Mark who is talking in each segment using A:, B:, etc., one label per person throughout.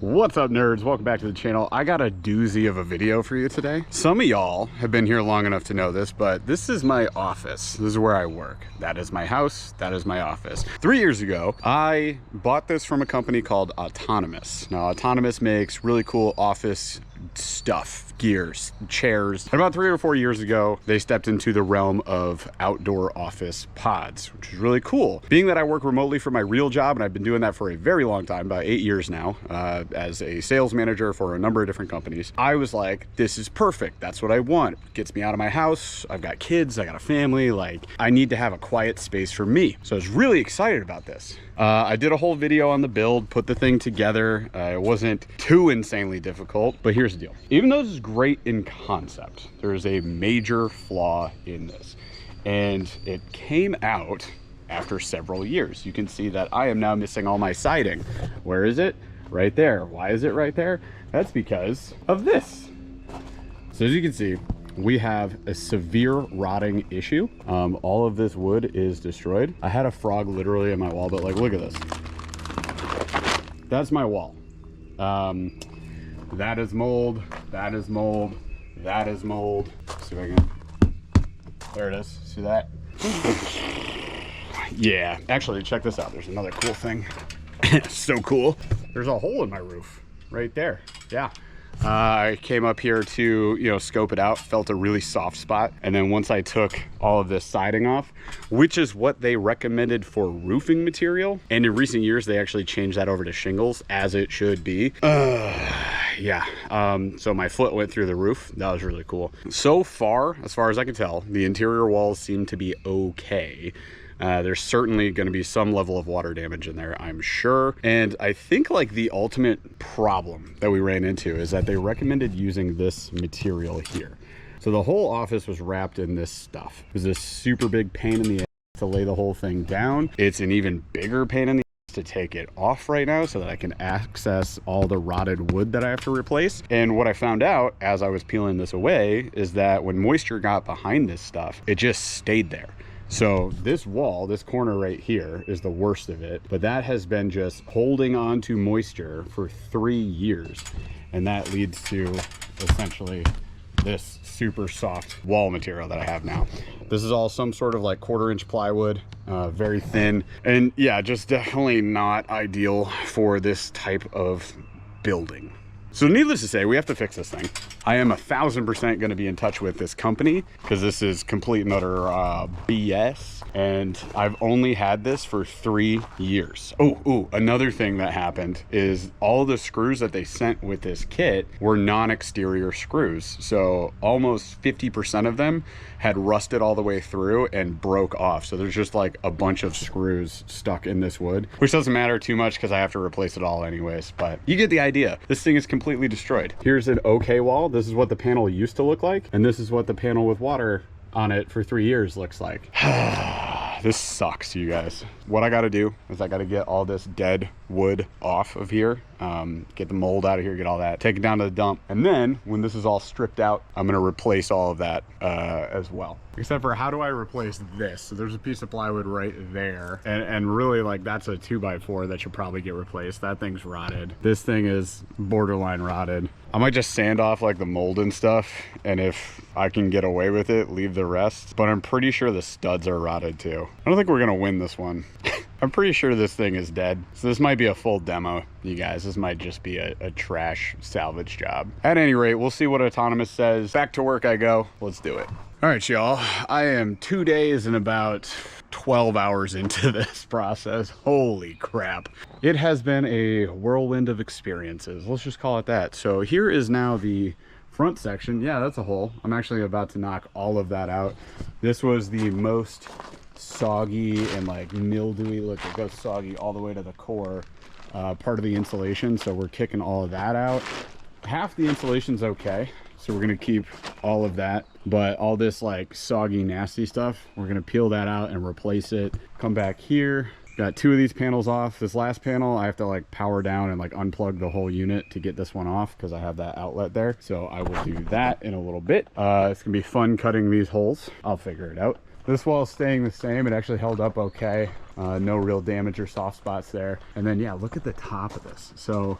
A: What's up, nerds? Welcome back to the channel. I got a doozy of a video for you today. Some of y'all have been here long enough to know this, but this is my office. This is where I work. That is my house. That is my office. 3 years ago, I bought this from a company called Autonomous. Now, Autonomous makes really cool office stuff, gears, chairs. And about 3 or 4 years ago, they stepped into the realm of outdoor office pods, which is really cool. Being that I work remotely for my real job, and I've been doing that for a very long time, about 8 years now, as a sales manager for a number of different companies, I was like, this is perfect. That's what I want. It gets me out of my house. I've got kids, I got a family. Like, I need to have a quiet space for me. So I was really excited about this. I did a whole video on the build, put the thing together. It wasn't too insanely difficult, but here's the deal. Even though this is great in concept, there's a major flaw in this. And it came out after several years. You can see that I am now missing all my siding. Where is it? Right there. Why is it right there? That's because of this. So as you can see, we have a severe rotting issue. All of this wood is destroyed. I had a frog literally in my wall, but like, look at this. That's my wall. That is mold, that is mold, that is mold. Let's see if I can, there it is, see that? Yeah, actually check this out. There's another cool thing. So cool. There's a hole in my roof right there. Yeah. I came up here to, scope it out, felt a really soft spot. And then once I took all of this siding off, which is what they recommended for roofing material, and in recent years, they actually changed that over to shingles, as it should be. Yeah, so my foot went through the roof. That was really cool. So far as I can tell, the interior walls seem to be okay. There's certainly going to be some level of water damage in there, I'm sure. And I think like the ultimate problem that we ran into is that they recommended using this material here. So the whole office was wrapped in this stuff. It was a super big pain in the ass to lay the whole thing down. It's an even bigger pain in the ass to take it off right now so that I can access all the rotted wood that I have to replace. And what I found out as I was peeling this away is that when moisture got behind this stuff, it just stayed there. So this wall, this corner right here, is the worst of it, but that has been just holding on to moisture for 3 years. And that leads to essentially this super soft wall material that I have now. This is all some sort of like 1/4-inch plywood, very thin. And yeah, just definitely not ideal for this type of building. So needless to say, we have to fix this thing. I am 1000% going to be in touch with this company because this is complete and utter BS. And I've only had this for 3 years. Oh, another thing that happened is all the screws that they sent with this kit were non-exterior screws. So almost 50% of them had rusted all the way through and broke off. So there's just like a bunch of screws stuck in this wood, which doesn't matter too much because I have to replace it all anyways. But you get the idea. This thing is completely destroyed. Here's an okay wall. This is what the panel used to look like. And this is what the panel with water on it for 3 years looks like. This sucks, you guys. What I got to do is I got to get all this dead wood off of here, get the mold out of here, get all that, take it down to the dump. And then when this is all stripped out, I'm going to replace all of that as well. Except for how do I replace this? So there's a piece of plywood right there. And really like that's a 2x4 that should probably get replaced. That thing's rotted. This thing is borderline rotted. I might just sand off like the mold and stuff. And if I can get away with it, leave the rest. But I'm pretty sure the studs are rotted too. I don't think we're gonna win this one. I'm pretty sure this thing is dead. So this might be a full demo, you guys. This might just be a trash salvage job. At any rate, we'll see what Autonomous says. Back to work I go. Let's do it. All right, y'all. I am 2 days and about 12 hours into this process. Holy crap. It has been a whirlwind of experiences. Let's just call it that. So here is now the front section. Yeah, that's a hole. I'm actually about to knock all of that out. This was the most soggy and like mildewy, look, it goes soggy all the way to the core part of the insulation. So we're kicking all of that out. Half the insulation's okay, so we're gonna keep all of that, but all this like soggy nasty stuff, we're gonna peel that out and replace it. Come back here, got 2 of these panels off. This last panel I have to like power down and like unplug the whole unit to get this one off because I have that outlet there. So I will do that in a little bit. It's gonna be fun cutting these holes. I'll figure it out. This wall is staying the same. It actually held up okay. No real damage or soft spots there. And then yeah, look at the top of this. So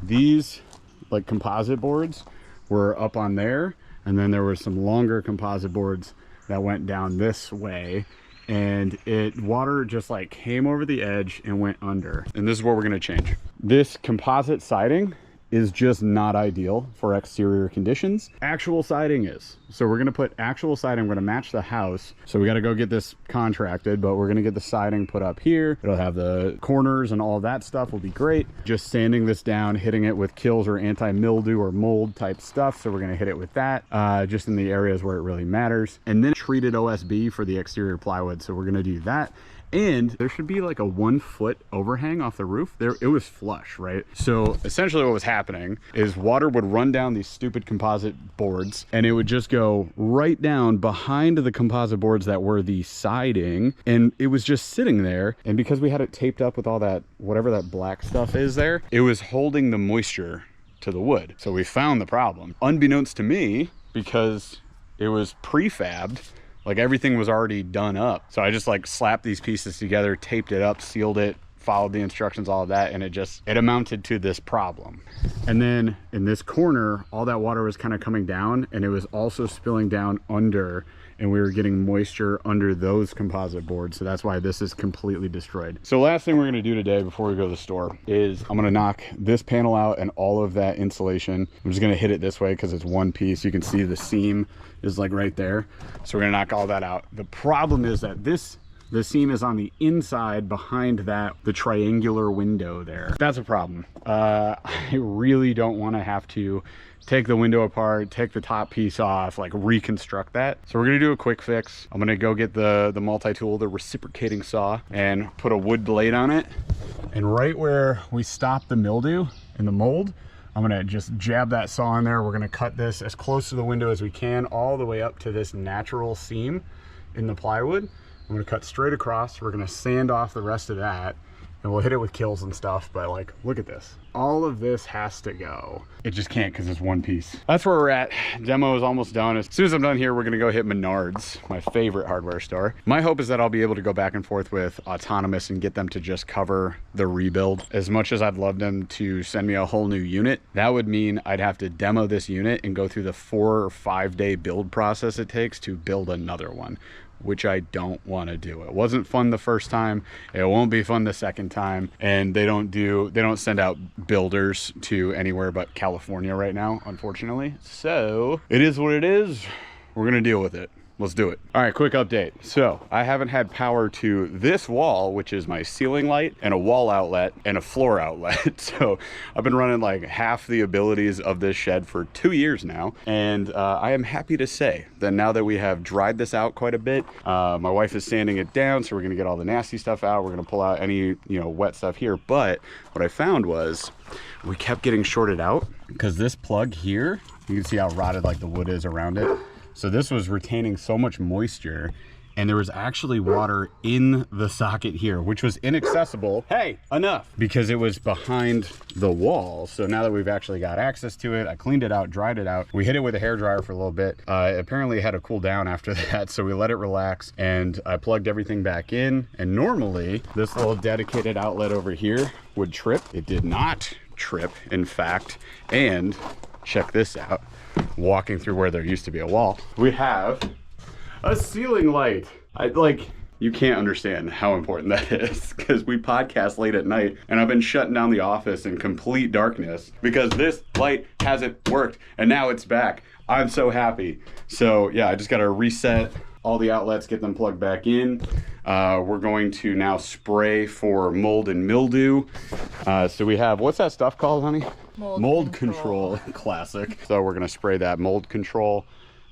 A: these like composite boards were up on there, and then there were some longer composite boards that went down this way, and water just like came over the edge and went under. And this is what we're gonna change. This composite siding is just not ideal for exterior conditions. Actual siding is. So we're gonna put actual siding, we're gonna match the house. So we gotta go get this contracted, but we're gonna get the siding put up here. It'll have the corners and all that stuff will be great. Just sanding this down, hitting it with kills or anti-mildew or mold type stuff. So we're gonna hit it with that, just in the areas where it really matters. And then treated OSB for the exterior plywood. So we're gonna do that. And there should be like a 1 foot overhang off the roof. There, it was flush, right? So essentially what was happening is water would run down these stupid composite boards, and it would just go right down behind the composite boards that were the siding, and it was just sitting there. And because we had it taped up with all that, whatever that black stuff is there, it was holding the moisture to the wood. So we found the problem. Unbeknownst to me, because it was prefabbed, like everything was already done up. So I just like slapped these pieces together, taped it up, sealed it, followed the instructions, all of that, and it amounted to this problem. And then in this corner, all that water was kind of coming down, and it was also spilling down under, and we were getting moisture under those composite boards. So that's why this is completely destroyed. So last thing we're gonna do today before we go to the store is I'm gonna knock this panel out and all of that insulation. I'm just gonna hit it this way because it's one piece. You can see the seam is like right there. So we're gonna knock all that out. The problem is that the seam is on the inside behind the triangular window there. That's a problem. I really don't want to have to take the window apart, take the top piece off, like reconstruct that. So we're gonna do a quick fix. I'm gonna go get the multi-tool, the reciprocating saw, and put a wood blade on it. And right where we stop the mildew and the mold, I'm gonna just jab that saw in there. We're gonna cut this as close to the window as we can, all the way up to this natural seam in the plywood. I'm gonna cut straight across. We're gonna sand off the rest of that, and we'll hit it with kills and stuff. But like, look at this. All of this has to go. It just can't because it's one piece. That's where we're at. Demo is almost done. As soon as I'm done here, we're gonna go hit Menards, my favorite hardware store. My hope is that I'll be able to go back and forth with Autonomous and get them to just cover the rebuild. As much as I'd love them to send me a whole new unit, that would mean I'd have to demo this unit and go through the 4 or 5 day build process it takes to build another one, which I don't want to do. It wasn't fun the first time. It won't be fun the second time. And they don't send out builders to anywhere but California right now, unfortunately. So it is what it is. We're gonna deal with it. Let's do it. All right, quick update. So I haven't had power to this wall, which is my ceiling light and a wall outlet and a floor outlet. So I've been running like half the abilities of this shed for 2 years now. And I am happy to say that now that we have dried this out quite a bit, my wife is sanding it down. So we're gonna get all the nasty stuff out. We're gonna pull out any, wet stuff here. But what I found was we kept getting shorted out because this plug here, you can see how rotted like the wood is around it. So this was retaining so much moisture, and there was actually water in the socket here, which was inaccessible. Hey, enough! Because it was behind the wall. So now that we've actually got access to it, I cleaned it out, dried it out. We hit it with a hairdryer for a little bit. Apparently it had to cool down after that, so we let it relax, and I plugged everything back in. And normally, this little dedicated outlet over here would trip. It did not trip, in fact. And check this out. Walking through where there used to be a wall, we have a ceiling light. You can't understand how important that is, because we podcast late at night and I've been shutting down the office in complete darkness because this light hasn't worked, and now it's back. I'm so happy. So yeah, I just got to reset all the outlets, get them plugged back in. We're going to now spray for mold and mildew. So we have, what's that stuff called, honey? Mold control. Classic. So we're gonna spray that mold control,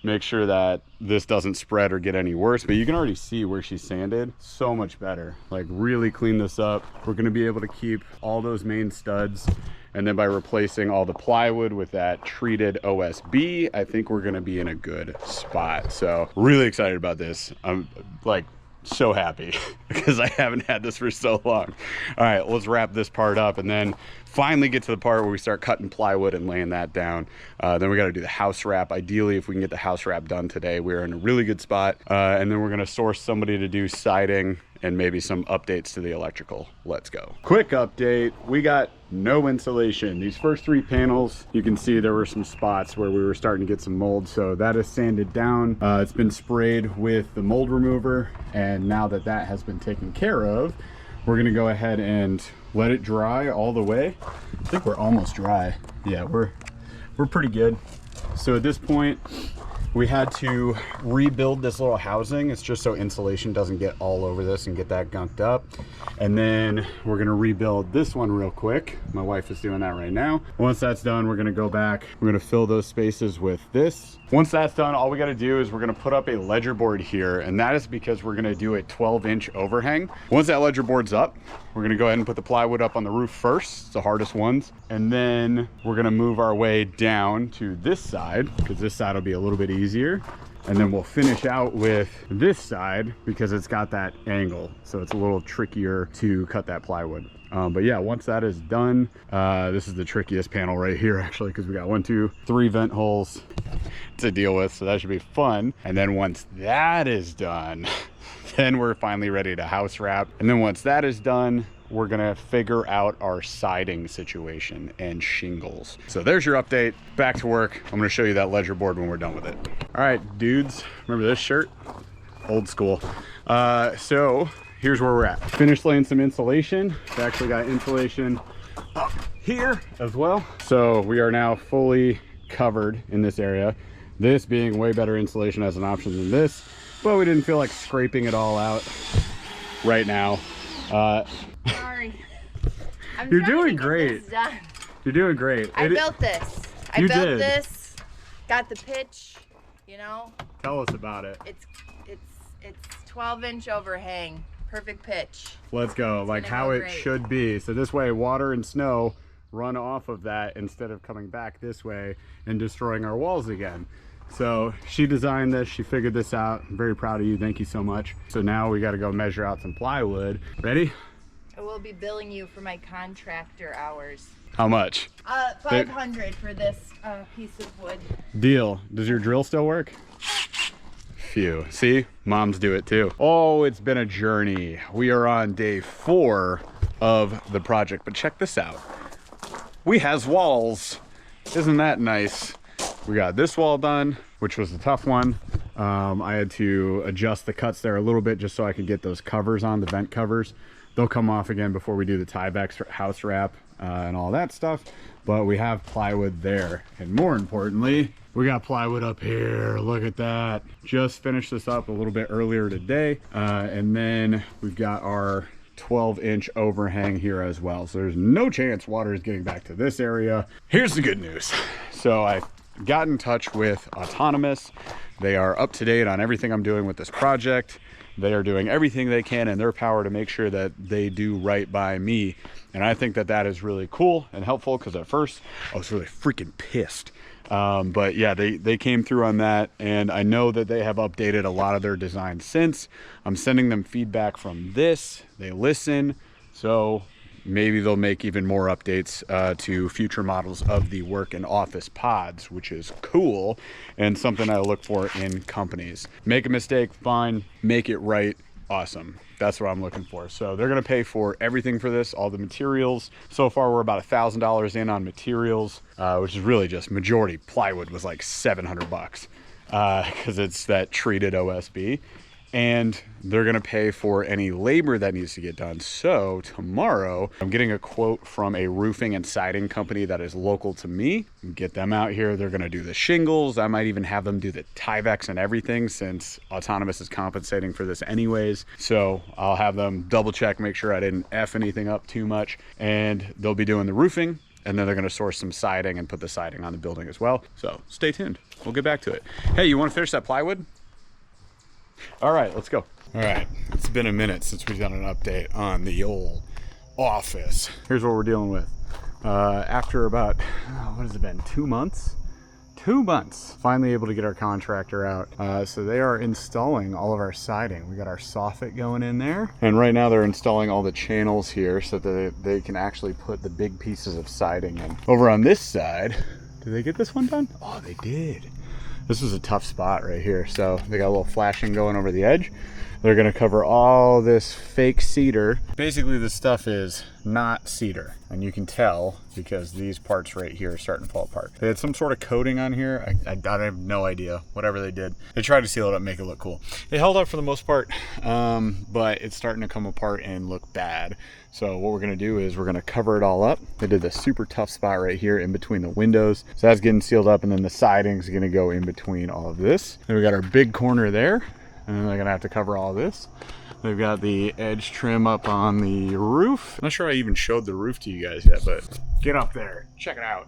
A: make sure that this doesn't spread or get any worse. But you can already see where she sanded, so much better. Like, really clean this up. We're gonna be able to keep all those main studs. And then by replacing all the plywood with that treated OSB, I think we're gonna be in a good spot. So really excited about this. I'm like so happy because I haven't had this for so long. All right, let's wrap this part up and then finally get to the part where we start cutting plywood and laying that down. Then we got to do the house wrap. Ideally, if we can get the house wrap done today, we're in a really good spot. And then we're going to source somebody to do siding and maybe some updates to the electrical. Let's go. Quick update, we got no insulation. These first 3 panels, you can see there were some spots where we were starting to get some mold, so that is sanded down. It's been sprayed with the mold remover, and now that that has been taken care of, we're gonna go ahead and let it dry all the way. I think we're almost dry. Yeah, we're pretty good. So at this point, we had to rebuild this little housing. It's just so insulation doesn't get all over this and get that gunked up. And then we're gonna rebuild this one real quick. My wife is doing that right now. Once that's done, we're gonna go back. We're gonna fill those spaces with this. Once that's done, all we gotta do is we're gonna put up a ledger board here, and that is because we're gonna do a 12-inch overhang. Once that ledger board's up, we're gonna go ahead and put the plywood up on the roof first. It's the hardest ones. And then we're gonna move our way down to this side, because this side will be a little bit easier. And then we'll finish out with this side because it's got that angle. So it's a little trickier to cut that plywood. But yeah, once that is done, this is the trickiest panel right here actually, because we got 1, 2, 3 vent holes to deal with. So that should be fun. And then once that is done, then we're finally ready to house wrap. And then once that is done, we're gonna figure out our siding situation and shingles. So there's your update. Back to work. I'm gonna show you that ledger board when we're done with it. All right, dudes, remember this shirt? Old school. So here's where we're at. Finished laying some insulation. We actually got insulation up here as well. So we are now fully covered in this area. This being way better insulation as an option than this, but we didn't feel like scraping it all out right now.
B: Sorry.
A: You're doing great. You're doing great.
B: I built this. I built this. Got the pitch. You know.
A: Tell us about it.
B: It's 12-inch overhang. Perfect pitch.
A: Let's go. Like how it should be. So this way, water and snow run off of that instead of coming back this way and destroying our walls again. So she designed this, she figured this out. I'm very proud of you, thank you so much. So now we gotta go measure out some plywood. Ready?
B: I will be billing you for my contractor hours.
A: How much?
B: 500 for this piece of wood.
A: Deal. Does your drill still work? Phew. See, moms do it too. Oh, it's been a journey. We are on day 4 of the project, but check this out. We has walls. Isn't that nice? We got this wall done, which was the tough one. I had to adjust the cuts there a little bit just so I could get those covers on, the vent covers. They'll come off again before we do the Tyvek house wrap and all that stuff. But we have plywood there. And more importantly, we got plywood up here. Look at that. Just finished this up a little bit earlier today. And then we've got our 12-inch overhang here as well. So there's no chance water is getting back to this area. Here's the good news. So I got in touch with Autonomous. They are up to date on everything I'm doing with this project. They are doing everything they can in their power to make sure that they do right by me. And I think that that is really cool and helpful, because at first I was really freaking pissed. But yeah, they came through on that, and I know that they have updated a lot of their designs since. I'm sending them feedback from this. They listen. So maybe they'll make even more updates to future models of the work and office pods, which is cool and something I look for in companies. Make a mistake, fine. Make it right, awesome. That's what I'm looking for. So they're gonna pay for everything for this, all the materials. So far we're about $1,000 in on materials, which is really just majority. Plywood was like 700 bucks because it's that treated OSB. And they're gonna pay for any labor that needs to get done. So tomorrow, I'm getting a quote from a roofing and siding company that is local to me. Get them out here, they're gonna do the shingles. I might even have them do the Tyvek and everything, since Autonomous is compensating for this anyways. So I'll have them double check, make sure I didn't F anything up too much. And they'll be doing the roofing, and then they're gonna source some siding and put the siding on the building as well. So stay tuned, we'll get back to it. Hey, you wanna finish that plywood? All right, let's go. All right, it's been a minute since we've done an update on the old office. Here's what we're dealing with. After about, what has it been, 2 months? 2 months, finally able to get our contractor out. So they are installing all of our siding. We got our soffit going in there. And right now they're installing all the channels here so that they can actually put the big pieces of siding in. Over on this side, did they get this one done? Oh, they did. This was a tough spot right here. So they got a little flashing going over the edge. They're gonna cover all this fake cedar. Basically, this stuff is not cedar, and you can tell because these parts right here are starting to fall apart. They had some sort of coating on here. I have no idea. Whatever they did, they tried to seal it up, make it look cool. It held up for the most part, but it's starting to come apart and look bad. So what we're gonna do is we're gonna cover it all up. They did this super tough spot right here in between the windows. So that's getting sealed up, and then the siding is gonna go in between all of this. Then we got our big corner there, and then they're gonna have to cover all this. They've got the edge trim up on the roof. I'm not sure I even showed the roof to you guys yet, but get up there, check it out.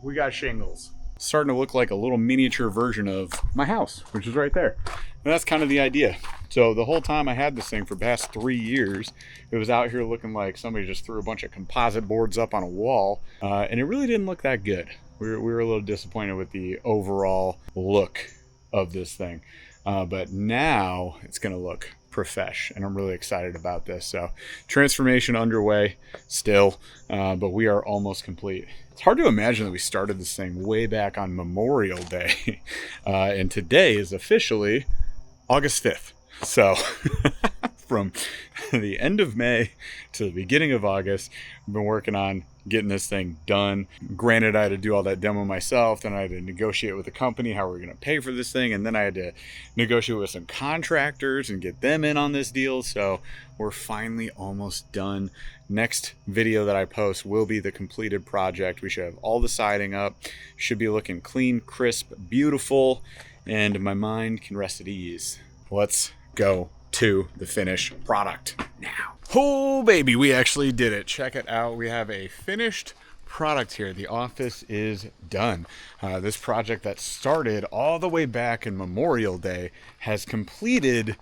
A: We got shingles. It's starting to look like a little miniature version of my house, which is right there. And that's kind of the idea. So the whole time I had this thing for the past 3 years, it was out here looking like somebody just threw a bunch of composite boards up on a wall, and it really didn't look that good. We were a little disappointed with the overall look of this thing. But now it's gonna look profesh, and I'm really excited about this. So transformation underway still, but we are almost complete. It's hard to imagine that we started this thing way back on Memorial Day, and today is officially August 5th. So from the end of May to the beginning of August, I've been working on getting this thing done. Granted, I had to do all that demo myself, then I had to negotiate with the company how we're going to pay for this thing, and then I had to negotiate with some contractors and get them in on this deal. So we're finally almost done. Next video that I post will be the completed project. We should have all the siding up, should be looking clean, crisp, beautiful, and my mind can rest at ease. Let's go to the finished product now. Oh baby, we actually did it. Check it out. We have a finished product here. The office is done. This project that started all the way back in Memorial Day has completed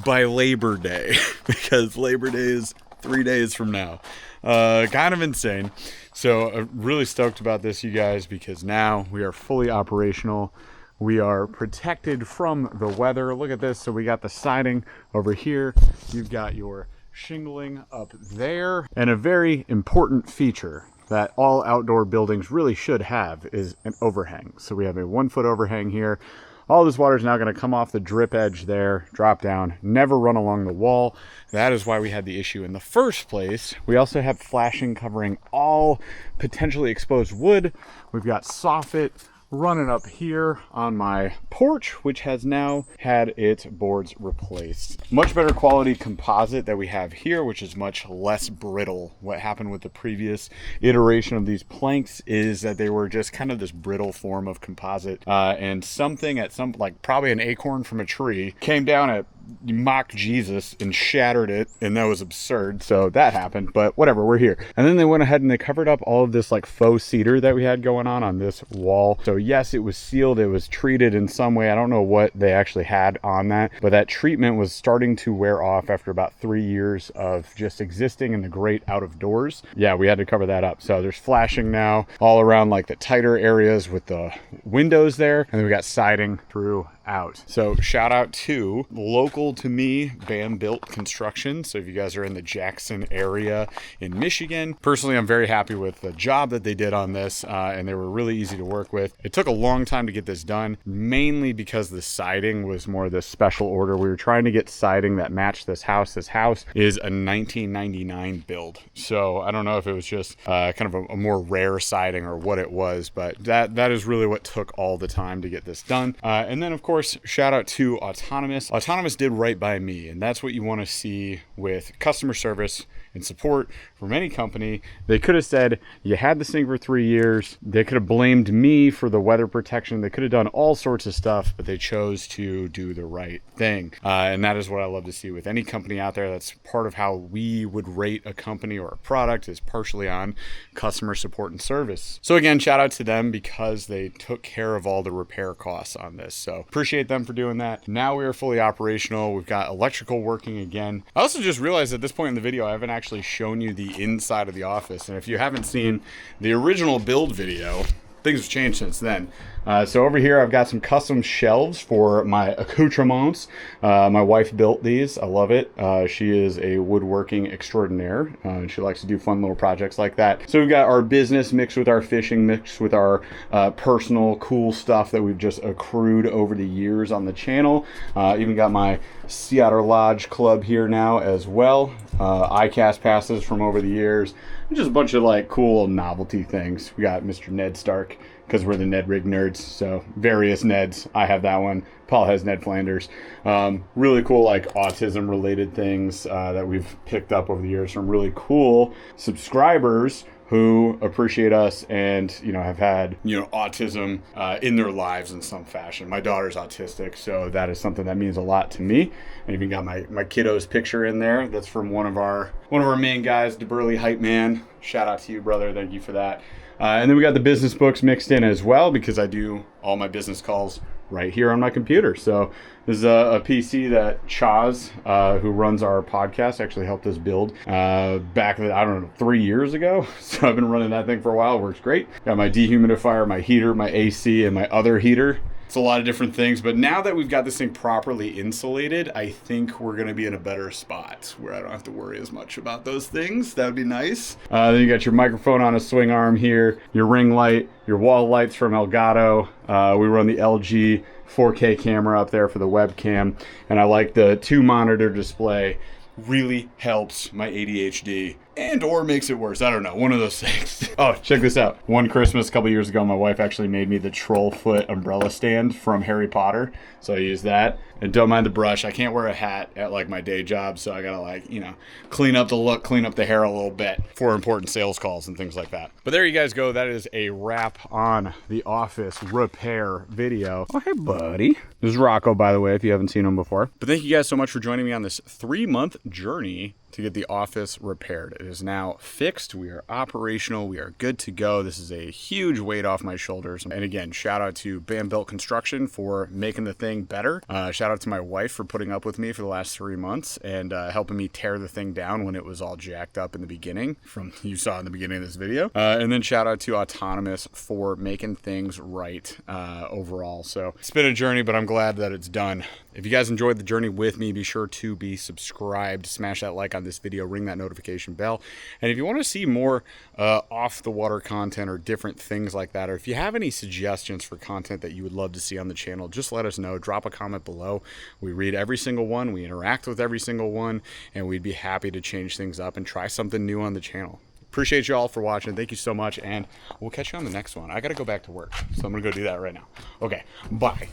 A: by Labor Day because Labor Day is 3 days from now. Kind of insane. So I'm really stoked about this, you guys, because now we are fully operational. We are protected from the weather. Look at this. So we got the siding over here. You've got your shingling up there. And a very important feature that all outdoor buildings really should have is an overhang. So we have a 1 foot overhang here. All this water is now going to come off the drip edge there, drop down, never run along the wall. That is why we had the issue in the first place. We also have flashing covering all potentially exposed wood. We've got soffit running up here on my porch, which has now had its boards replaced. Much better quality composite that we have here, which is much less brittle. What happened with the previous iteration of these planks is that they were just kind of this brittle form of composite, and something at some, like probably an acorn from a tree, came down at Mach Jesus and shattered it, and that was absurd. So that happened, but whatever, we're here. And then they went ahead and they covered up all of this like faux cedar that we had going on this wall. So yes, it was sealed, it was treated in some way. I don't know what they actually had on that, but that treatment was starting to wear off after about 3 years of just existing in the great out of doors. Yeah, we had to cover that up. So there's flashing now all around like the tighter areas with the windows there, and then we got siding throughout. So shout out to local to me, Bam Built Construction. So if you guys are in the Jackson area in Michigan, personally, I'm very happy with the job that they did on this, and they were really easy to work with. It took a long time to get this done, mainly because the siding was more of this special order. We were trying to get siding that matched this house. This house is a 1999 build. So I don't know if it was just kind of a more rare siding or what it was, but that is really what took all the time to get this done. And then of course, shout out to Autonomous. Autonomous did right by me, and that's what you want to see with customer service and support from any company. They could have said, you had this thing for 3 years. They could have blamed me for the weather protection. They could have done all sorts of stuff, but they chose to do the right thing. And that is what I love to see with any company out there. That's part of how we would rate a company or a product, is partially on customer support and service. So again, shout out to them because they took care of all the repair costs on this. So appreciate them for doing that. Now we are fully operational. We've got electrical working again. I also just realized at this point in the video, I haven't actually shown you the inside of the office. And if you haven't seen the original build video, things have changed since then. So over here, I've got some custom shelves for my accoutrements. My wife built these. I love it. She is a woodworking extraordinaire, and she likes to do fun little projects like that. So we've got our business mixed with our fishing, mixed with our personal cool stuff that we've just accrued over the years on the channel. Even got my Sea Otter Lodge Club here now as well. ICAST passes from over the years. And just a bunch of like cool novelty things. We got Mr. Ned Stark, because we're the Ned Rig nerds, so various Neds. I have that one. Paul has Ned Flanders. Really cool, like autism related things that we've picked up over the years from really cool subscribers who appreciate us and, you know, have had, you know, autism in their lives in some fashion. My daughter's autistic, so that is something that means a lot to me. I even got my kiddo's picture in there. That's from one of our main guys, DeBurley Hype Man. Shout out to you, brother. Thank you for that. And then we got the business books mixed in as well, because I do all my business calls right here on my computer. So this is a PC that Chaz, who runs our podcast, actually helped us build back, I don't know, 3 years ago. So I've been running that thing for a while. It works great. Got my dehumidifier, my heater, my AC, and my other heater. It's a lot of different things, but now that we've got this thing properly insulated, I think we're going to be in a better spot where I don't have to worry as much about those things. That would be nice. Then you got your microphone on a swing arm here, your ring light, your wall lights from Elgato. We run the LG 4K camera up there for the webcam, and I like the 2-monitor display. Really helps my ADHD and or makes it worse. I don't know, one of those things. Oh, check this out. One Christmas a couple years ago, my wife actually made me the troll foot umbrella stand from Harry Potter. So I use that. And don't mind the brush. I can't wear a hat at like my day job, so I gotta like, you know, clean up the look, clean up the hair a little bit for important sales calls and things like that. But there you guys go. That is a wrap on the office repair video. Oh, hey buddy. This is Rocco, by the way, if you haven't seen him before. But thank you guys so much for joining me on this 3-month journey to get the office repaired. It is now fixed. We are operational. We are good to go. This is a huge weight off my shoulders. And again, shout out to Bam Built Construction for making the thing better. Shout out to my wife for putting up with me for the last 3 months and helping me tear the thing down when it was all jacked up in the beginning, from you saw in the beginning of this video. And then shout out to Autonomous for making things right overall. So it's been a journey, but I'm glad that it's done. If you guys enjoyed the journey with me, be sure to be subscribed, smash that like on this video, ring that notification bell. And if you want to see more off the water content or different things like that, or if you have any suggestions for content that you would love to see on the channel, just let us know. Drop a comment below. We read every single one, we interact with every single one, and we'd be happy to change things up and try something new on the channel. Appreciate you all for watching. Thank you so much, and we'll catch you on the next one. I got to go back to work, so I'm going to go do that right now. Okay, bye.